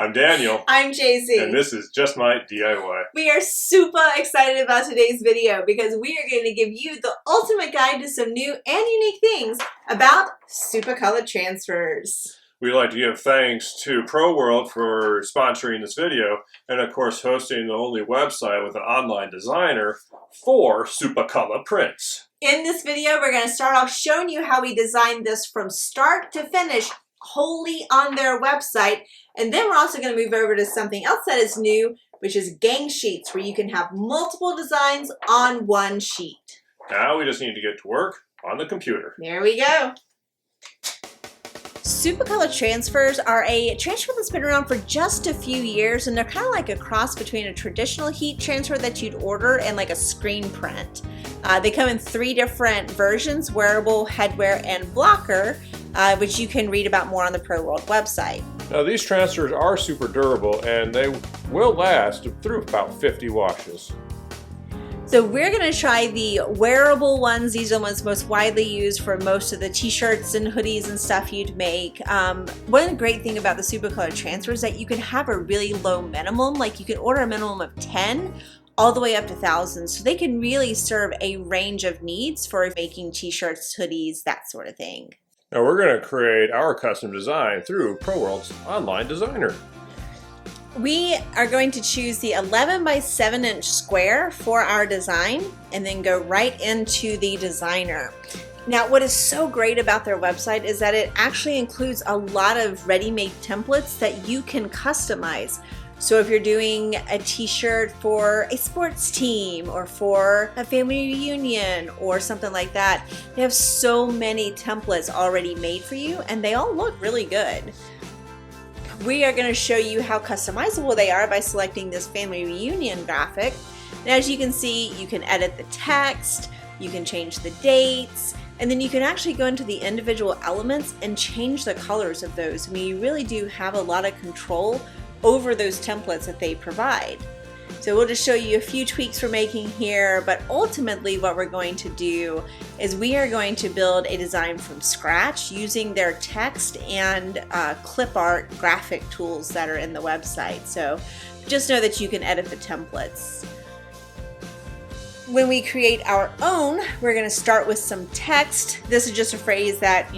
I'm Daniel. I'm JC. And this is Just My DIY. We are super excited about today's video because we are going to give you the ultimate guide to some new and unique things about Supacolor transfers. We'd like to give thanks to Pro World for sponsoring this video and of course hosting the only website with an online designer for Supacolor prints. In this video, we're going to start off showing you how we designed this from start to finish wholly on their website. And then we're also going to move over to something else that is new, which is gang sheets, where you can have multiple designs on one sheet. Now we just need to get to work on the computer. There we go. Supacolor transfers are a transfer that's been around for just a few years, and they're kind of like a cross between a traditional heat transfer that you'd order and like a screen print. They come in 3 different versions: wearable, headwear, and blocker, which you can read about more on the Pro World website. Now these transfers are super durable and they will last through about 50 washes. So we're going to try the wearable ones. These are the ones most widely used for most of the t-shirts and hoodies and stuff you'd make. One great thing about the Supacolor transfer is that you can have a really low minimum. Like you can order a minimum of 10 all the way up to thousands. So they can really serve a range of needs for making t-shirts, hoodies, that sort of thing. Now we're going to create our custom design through Pro World's online designer. We are going to choose the 11 by 7 inch square for our design and then go right into the designer. Now, what is so great about their website is that it actually includes a lot of ready-made templates that you can customize. So if you're doing a t-shirt for a sports team or for a family reunion or something like that, they have so many templates already made for you and they all look really good. We are going to show you how customizable they are by selecting this family reunion graphic. And as you can see, you can edit the text, you can change the dates, and then you can actually go into the individual elements and change the colors of those. I mean, you really do have a lot of control over those templates that they provide. So we'll just show you a few tweaks we're making here, but ultimately what we're going to do is we are going to build a design from scratch using their text and clip art graphic tools that are in the website. So just know that you can edit the templates. When we create our own, we're going to start with some text. This is just a phrase that,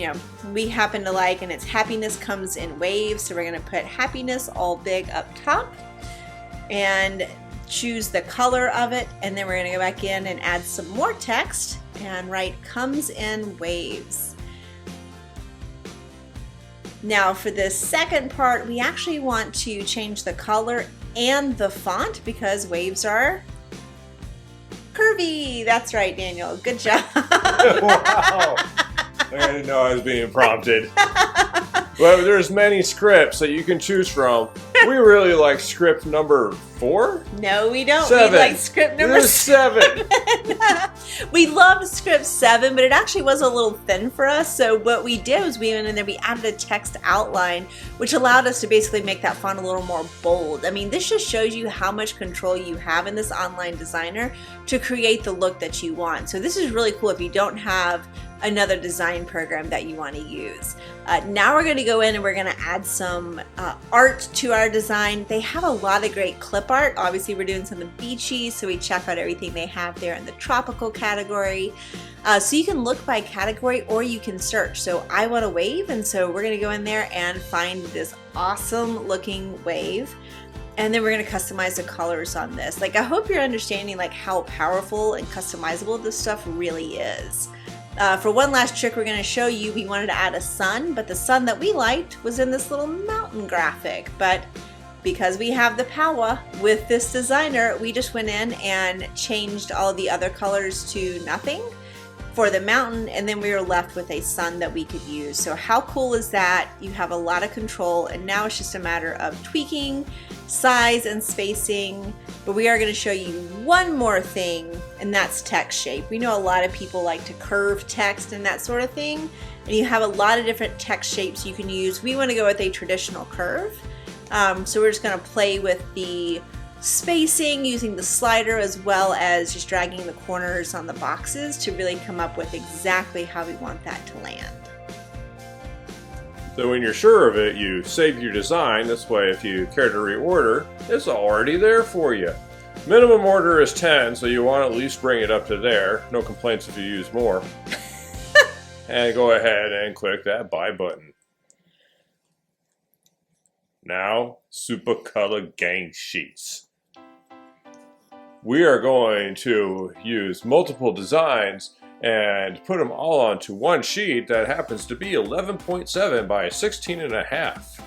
we happen to like, and it's happiness comes in waves. So we're going to put happiness all big up top and choose the color of it, and then we're going to go back in and add some more text and write comes in waves. Now for this second part, we actually want to change the color and the font because waves are curvy. That's right, Daniel. Good job. Wow. I didn't know I was being prompted. Well, there's many scripts that you can choose from. We really like script number 4? No, we don't. 7. We like script number 7. We loved script 7, but it actually was a little thin for us. So what we did was we went in there, we added a text outline, which allowed us to basically make that font a little more bold. I mean, this just shows you how much control you have in this online designer to create the look that you want. So this is really cool if you don't have another design program that you want to use. Now we're going to go in and we're going to add some art to our design. They have a lot of great clip art. Obviously we're doing something beachy, so we check out everything they have there in the tropical category. So you can look by category or you can search. So I want a wave, and so we're going to go in there and find this awesome looking wave. And then we're going to customize the colors on this. Like, I hope you're understanding like how powerful and customizable this stuff really is. For one last trick we're going to show you, we wanted to add a sun, but the sun that we liked was in this little mountain graphic. But because we have the power with this designer, we just went in and changed all the other colors to nothing for the mountain, and then we were left with a sun that we could use. So how cool is that? You have a lot of control, and now it's just a matter of tweaking size and spacing. But we are going to show you one more thing, and that's text shape. We know a lot of people like to curve text and that sort of thing, and you have a lot of different text shapes you can use. We want to go with a traditional curve. So we're just going to play with the spacing using the slider as well as just dragging the corners on the boxes to really come up with exactly how we want that to land. So when you're sure of it, you save your design. This way, if you care to reorder, it's already there for you. Minimum order is 10, so you want to at least bring it up to there. No complaints if you use more. And go ahead and click that buy button. Now, Supacolor gang sheets. We are going to use multiple designs and put them all onto one sheet that happens to be 11.7 by 16.5.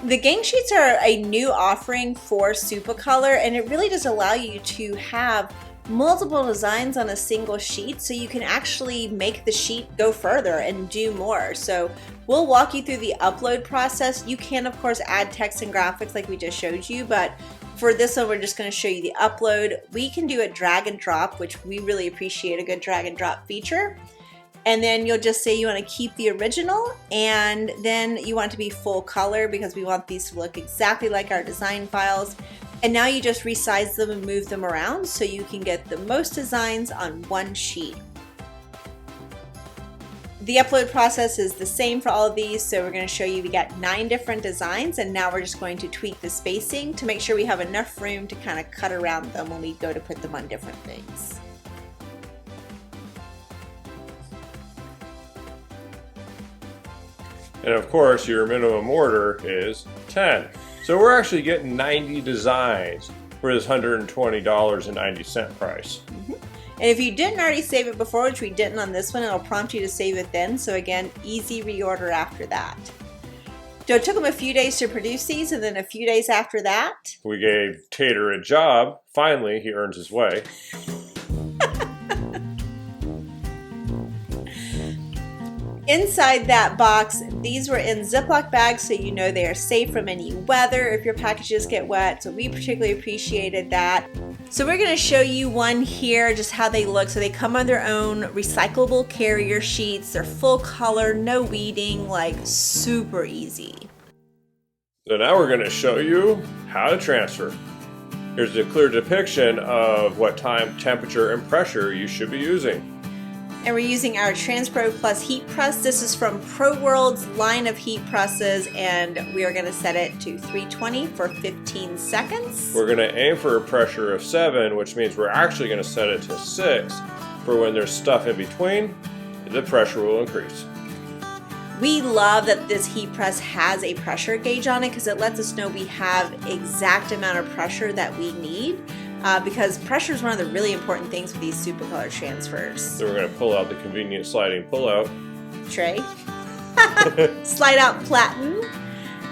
The gang sheets are a new offering for Supacolor, and it really does allow you to have multiple designs on a single sheet, so you can actually make the sheet go further and do more. So we'll walk you through the upload process. You can of course add text and graphics like we just showed you, but for this one we're just going to show you the upload. We can do a drag and drop, which we really appreciate, a good drag and drop feature. And then you'll just say you want to keep the original, and then you want it to be full color because we want these to look exactly like our design files. And now you just resize them and move them around so you can get the most designs on one sheet. The upload process is the same for all of these, so we're going to show you we got 9 different designs, and now we're just going to tweak the spacing to make sure we have enough room to kind of cut around them when we go to put them on different things. And of course, your minimum order is 10. So we're actually getting 90 designs for this $120.90 price. And if you didn't already save it before, which we didn't on this one, it'll prompt you to save it then. So again, easy reorder after that. So it took them a few days to produce these, and then a few days after that, we gave Tater a job. Finally, he earned his way. Inside that box, these were in Ziploc bags, so you know they are safe from any weather if your packages get wet, so we particularly appreciated that. So we're going to show you one here, just how they look. So they come on their own recyclable carrier sheets. They're full color, no weeding, like super easy. So now we're going to show you how to transfer. Here's a clear depiction of what time, temperature, and pressure you should be using. And we're using our Transpro Plus heat press. This is from Pro World's line of heat presses, and we are going to set it to 320 for 15 seconds. We're going to aim for a pressure of 7, which means we're actually going to set it to 6 for when there's stuff in between, the pressure will increase. We love that this heat press has a pressure gauge on it because it lets us know we have exact amount of pressure that we need. Because pressure is one of the really important things with these Supacolor transfers. So we're going to pull out the convenient sliding pull-out tray, slide out platen,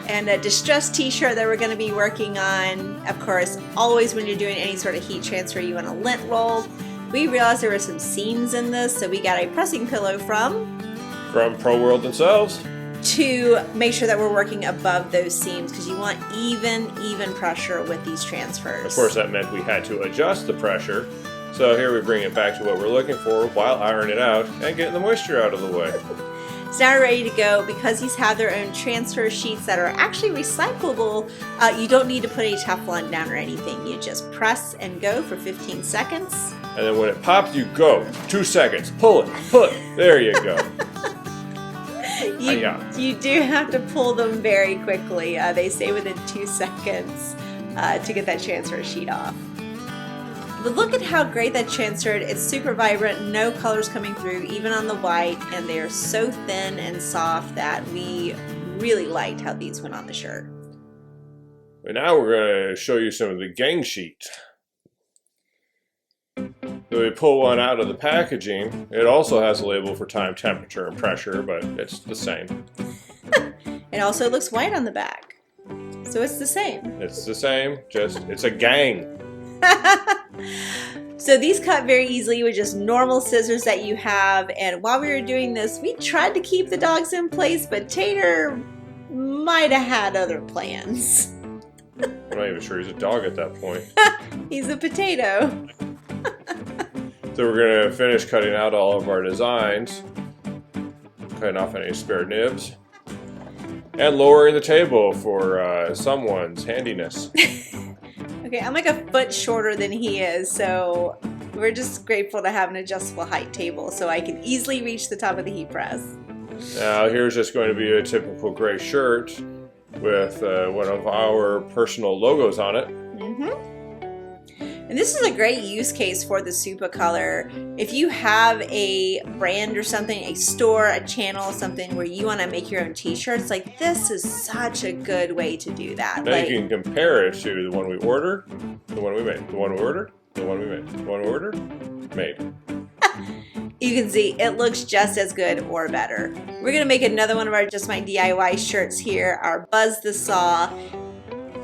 and a distressed t-shirt that we're going to be working on. Of course, always when you're doing any sort of heat transfer, you want a lint roll. We realized there were some seams in this, so we got a pressing pillow from Pro World themselves to make sure that we're working above those seams, because you want even pressure with these transfers. Of course, that meant we had to adjust the pressure. So here we bring it back to what we're looking for while ironing it out and getting the moisture out of the way. So now we're ready to go. Because these have their own transfer sheets that are actually recyclable, you don't need to put any Teflon down or anything. You just press and go for 15 seconds. And then when it pops, you go. 2 seconds. Pull it. There you go. You do have to pull them very quickly. They say within 2 seconds to get that transfer sheet off. But look at how great that transferred. It's super vibrant, no colors coming through, even on the white, and they're so thin and soft that we really liked how these went on the shirt. But now we're going to show you some of the gang sheet. So we pull one out of the packaging. It also has a label for time, temperature, and pressure, but it's the same. It also looks white on the back. So it's the same. It's the same, just it's a gang. So these cut very easily with just normal scissors that you have. And while we were doing this, we tried to keep the dogs in place, but Tater might have had other plans. I'm not even sure he's a dog at that point. He's a potato. So we're going to finish cutting out all of our designs, cutting off any spare nibs, and lowering the table for someone's handiness. Okay, I'm like a foot shorter than he is, so we're just grateful to have an adjustable height table so I can easily reach the top of the heat press. Now here's just going to be a typical gray shirt with one of our personal logos on it. And this is a great use case for the Supacolor. If you have a brand or something, a store, a channel, something where you want to make your own t-shirts, like this is such a good way to do that. Now like, you can compare it to the one we ordered, the one we made, the one we ordered, the one we made, the one we ordered, made. You can see it looks just as good or better. We're gonna make another one of our Just My DIY shirts here, our Buzz the Saw.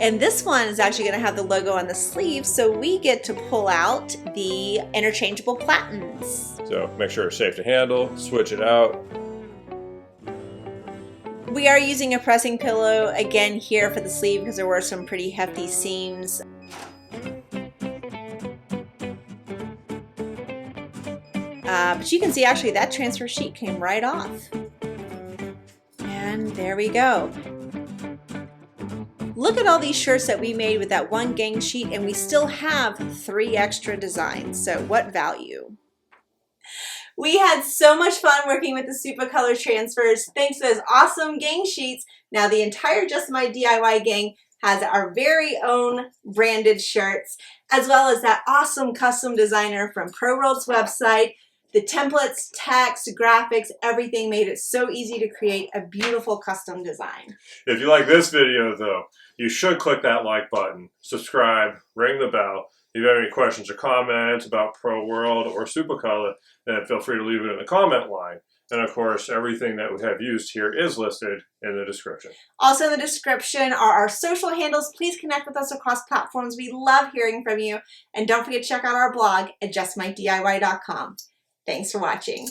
And this one is actually gonna have the logo on the sleeve, so we get to pull out the interchangeable platens. So make sure it's safe to handle, switch it out. We are using a pressing pillow again here for the sleeve because there were some pretty hefty seams. But you can see actually that transfer sheet came right off. And there we go. Look at all these shirts that we made with that one gang sheet, and we still have 3 extra designs. So what value? We had so much fun working with the Supacolor transfers. Thanks to those awesome gang sheets. Now the entire Just My DIY gang has our very own branded shirts, as well as that awesome custom designer from ProWorld's website. The templates, text, graphics, everything made it so easy to create a beautiful custom design. If you like this video though, you should click that like button, subscribe, ring the bell. If you have any questions or comments about ProWorld or Supacolor, then feel free to leave it in the comment line. And of course, everything that we have used here is listed in the description. Also in the description are our social handles. Please connect with us across platforms. We love hearing from you. And don't forget to check out our blog at justmydiy.com. Thanks for watching.